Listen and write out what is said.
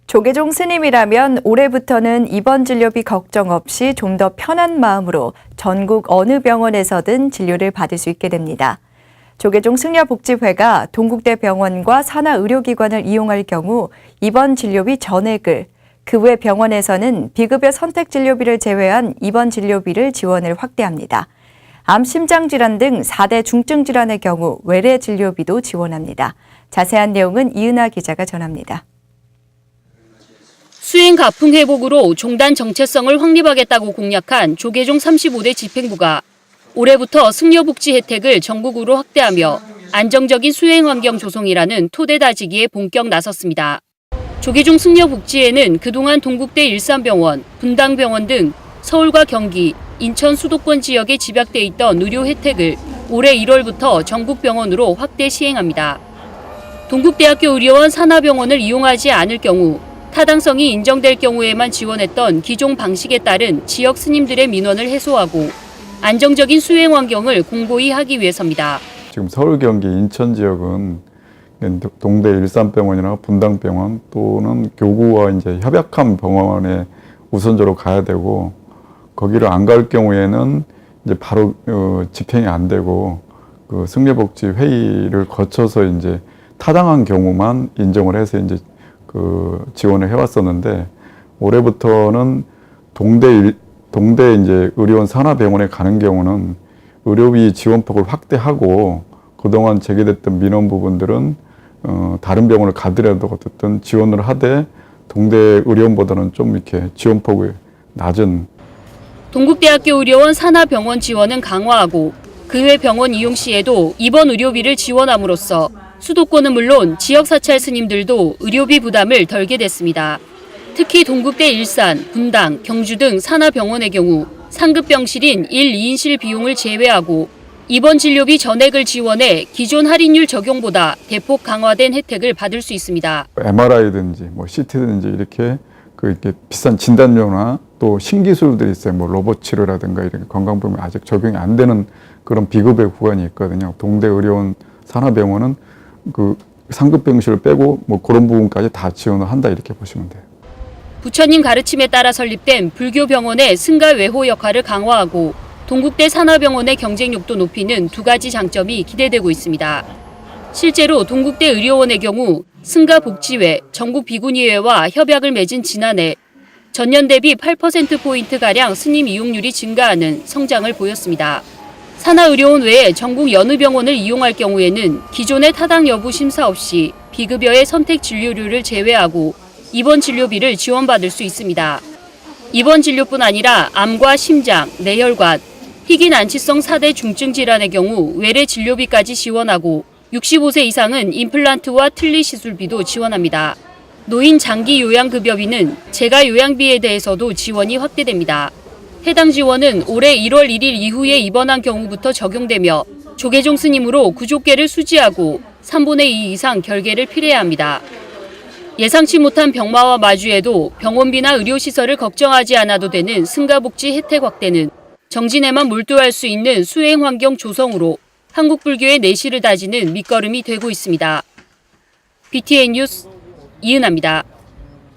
조계종 스님이라면 올해부터는 입원 진료비 걱정 없이 좀 더 편한 마음으로 전국 어느 병원에서든 진료를 받을 수 있게 됩니다. 조계종 승려복지회가 동국대 병원과 산하 의료기관을 이용할 경우 입원 진료비 전액을, 그 외 병원에서는 비급여 선택 진료비를 제외한 입원 진료비를 지원을 확대합니다. 암, 심장질환 등 4대 중증질환의 경우 외래 진료비도 지원합니다. 자세한 내용은 이은하 기자가 전합니다. 수행 가풍 회복으로 종단 정체성을 확립하겠다고 공약한 조계종 35대 집행부가 올해부터 승려복지 혜택을 전국으로 확대하며 안정적인 수행 환경 조성이라는 토대 다지기에 본격 나섰습니다. 조계종 승려복지회는 그동안 동국대 일산병원, 분당병원 등 서울과 경기, 인천 수도권 지역에 집약돼 있던 의료 혜택을 올해 1월부터 전국 병원으로 확대 시행합니다. 동국대학교 의료원 산하병원을 이용하지 않을 경우 타당성이 인정될 경우에만 지원했던 기존 방식에 따른 지역 스님들의 민원을 해소하고 안정적인 수행 환경을 공고히 하기 위해서입니다. 지금 서울, 경기, 인천 지역은 동대 일산병원이나 분당병원 또는 교구와 이제 협약한 병원에 우선적으로 가야 되고, 거기를 안 갈 경우에는 이제 바로 집행이 안 되고 그 승려복지 회의를 거쳐서 이제 타당한 경우만 인정을 해서 이제 그 지원을 해왔었는데, 올해부터는 동대 이제 의료원 산하병원에 가는 경우는 의료비 지원폭을 확대하고, 그동안 제기됐던 민원 부분들은 다른 병원을 가더라도 어쨌든 지원을 하되 동대 의료원보다는 좀 이렇게 지원폭이 낮은. 동국대학교 의료원 산하병원 지원은 강화하고 그 외 병원 이용 시에도 입원 의료비를 지원함으로써 수도권은 물론 지역 사찰 스님들도 의료비 부담을 덜게 됐습니다. 특히 동국대 일산, 분당, 경주 등 산하병원의 경우 상급 병실인 1, 2인실 비용을 제외하고 입원 진료비 전액을 지원해 기존 할인율 적용보다 대폭 강화된 혜택을 받을 수 있습니다. MRI든지 뭐 CT든지 이렇게 비싼 진단료나 또 신기술들이 있어요. 뭐 로봇 치료라든가 이렇게 건강보험이 아직 적용이 안 되는 그런 비급여 구간이 있거든요. 동대 의료원 산하병원은 그 상급 병실을 빼고 뭐 그런 부분까지 다 지원을 한다, 이렇게 보시면 돼요. 부처님 가르침에 따라 설립된 불교 병원의 승가 외호 역할을 강화하고 동국대 산하병원의 경쟁력도 높이는 두 가지 장점이 기대되고 있습니다. 실제로 동국대 의료원의 경우 승가 복지회, 전국 비구니회와 협약을 맺은 지난해 전년 대비 8%포인트가량 스님 이용률이 증가하는 성장을 보였습니다. 산하의료원 외에 전국 여느 병원을 이용할 경우에는 기존의 타당 여부 심사 없이 비급여의 선택 진료료를 제외하고 입원 진료비를 지원받을 수 있습니다. 입원 진료뿐 아니라 암과 심장, 뇌혈관, 희귀 난치성 4대 중증 질환의 경우 외래 진료비까지 지원하고 65세 이상은 임플란트와 틀니 시술비도 지원합니다. 노인 장기 요양급여비는 재가 요양비에 대해서도 지원이 확대됩니다. 해당 지원은 올해 1월 1일 이후에 입원한 경우부터 적용되며 조계종 스님으로 구족계를 수지하고 3분의 2 이상 결계를 필해야 합니다. 예상치 못한 병마와 마주해도 병원비나 의료시설을 걱정하지 않아도 되는 승가복지 혜택 확대는 정진에만 몰두할 수 있는 수행 환경 조성으로 한국 불교의 내실을 다지는 밑거름이 되고 있습니다. BTN 뉴스 이은하입니다.